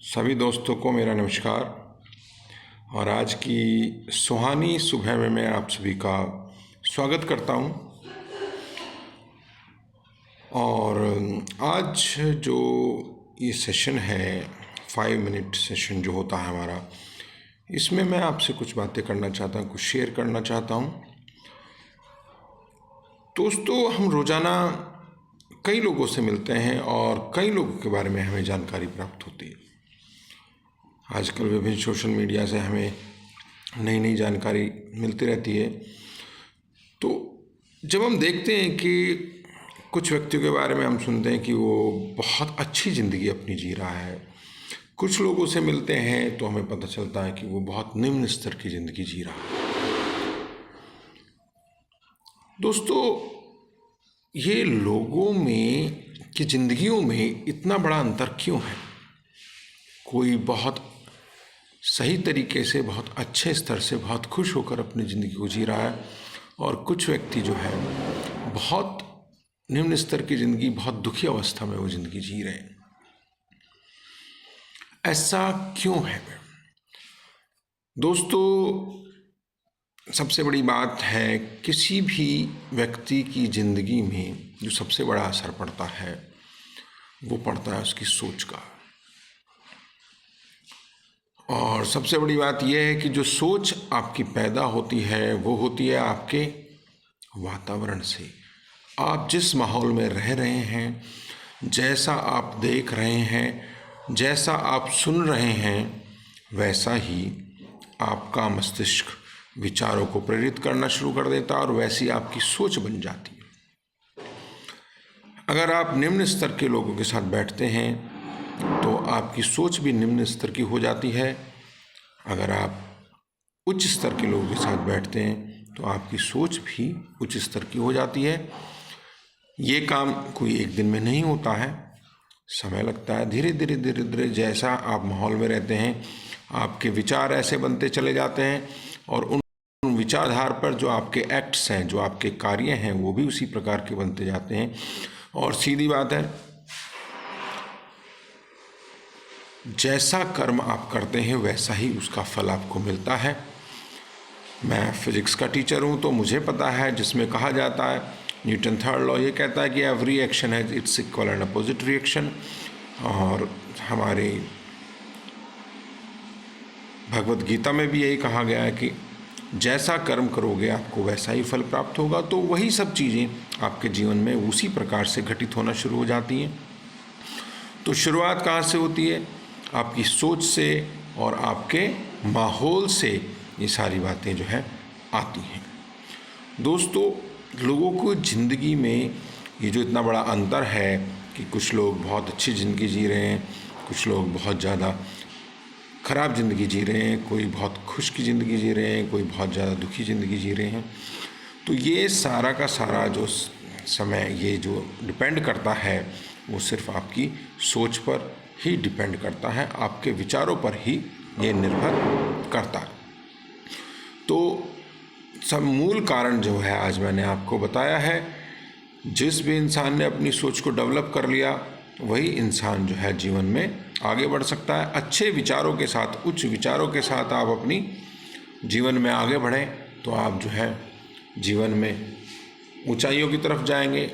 सभी दोस्तों को मेरा नमस्कार। और आज की सुहानी सुबह में मैं आप सभी का स्वागत करता हूं। और आज जो ये सेशन है 5 मिनट सेशन जो होता है हमारा, इसमें मैं आपसे कुछ बातें करना चाहता हूं, कुछ शेयर करना चाहता हूं। दोस्तों, हम रोज़ाना कई लोगों से मिलते हैं और कई लोगों के बारे में हमें जानकारी प्राप्त होती है। आजकल विभिन्न सोशल मीडिया से हमें नई नई जानकारी मिलती रहती है। तो जब हम देखते हैं कि कुछ व्यक्तियों के बारे में हम सुनते हैं कि वो बहुत अच्छी ज़िंदगी अपनी जी रहा है, कुछ लोगों से मिलते हैं तो हमें पता चलता है कि वो बहुत निम्न स्तर की ज़िंदगी जी रहा है। दोस्तों, ये लोगों में की ज़िंदगियों में इतना बड़ा अंतर क्यों है? कोई बहुत सही तरीके से, बहुत अच्छे स्तर से, बहुत खुश होकर अपनी ज़िंदगी को जी रहा है, और कुछ व्यक्ति जो है बहुत निम्न स्तर की ज़िंदगी, बहुत दुखी अवस्था में वो ज़िंदगी जी रहे हैं। ऐसा क्यों है? दोस्तों, सबसे बड़ी बात है, किसी भी व्यक्ति की ज़िंदगी में जो सबसे बड़ा असर पड़ता है वो पड़ता है उसकी सोच का। और सबसे बड़ी बात यह है कि जो सोच आपकी पैदा होती है वो होती है आपके वातावरण से। आप जिस माहौल में रह रहे हैं, जैसा आप देख रहे हैं, जैसा आप सुन रहे हैं, वैसा ही आपका मस्तिष्क विचारों को प्रेरित करना शुरू कर देता है और वैसी आपकी सोच बन जाती है। अगर आप निम्न स्तर के लोगों के साथ बैठते हैं तो आपकी सोच भी निम्न स्तर की हो जाती है। अगर आप उच्च स्तर के लोगों के साथ बैठते हैं तो आपकी सोच भी उच्च स्तर की हो जाती है। ये काम कोई एक दिन में नहीं होता है, समय लगता है। धीरे धीरे जैसा आप माहौल में रहते हैं, आपके विचार ऐसे बनते चले जाते हैं और उन विचारधार पर जो आपके एक्ट्स हैं, जो आपके कार्य हैं, वो भी उसी प्रकार के बनते जाते हैं। और सीधी बात है, जैसा कर्म आप करते हैं वैसा ही उसका फल आपको मिलता है। मैं फिजिक्स का टीचर हूँ तो मुझे पता है, जिसमें कहा जाता है, न्यूटन थर्ड लॉ ये कहता है कि every action has its equal and opposite reaction. और हमारे भगवत गीता में भी यही कहा गया है कि जैसा कर्म करोगे आपको वैसा ही फल प्राप्त होगा। तो वही सब चीज़ें आपके जीवन में उसी प्रकार से घटित होना शुरू हो जाती हैं। तो शुरुआत कहाँ से होती है? आपकी सोच से और आपके माहौल से ये सारी बातें जो है आती हैं। दोस्तों, लोगों को ज़िंदगी में ये जो इतना बड़ा अंतर है कि कुछ लोग बहुत अच्छी ज़िंदगी जी रहे हैं, कुछ लोग बहुत ज़्यादा ख़राब ज़िंदगी जी रहे हैं, कोई बहुत खुश की ज़िंदगी जी रहे हैं, कोई बहुत ज़्यादा दुखी ज़िंदगी जी रहे हैं। तो ये सारा का सारा जो समय ये जो डिपेंड करता है वो सिर्फ आपकी सोच पर ही डिपेंड करता है, आपके विचारों पर ही ये निर्भर करता है। तो सब मूल कारण जो है आज मैंने आपको बताया है। जिस भी इंसान ने अपनी सोच को डेवलप कर लिया वही इंसान जो है जीवन में आगे बढ़ सकता है। अच्छे विचारों के साथ, उच्च विचारों के साथ आप अपनी जीवन में आगे बढ़ें तो आप जो है जीवन में ऊंचाइयों की तरफ जाएंगे।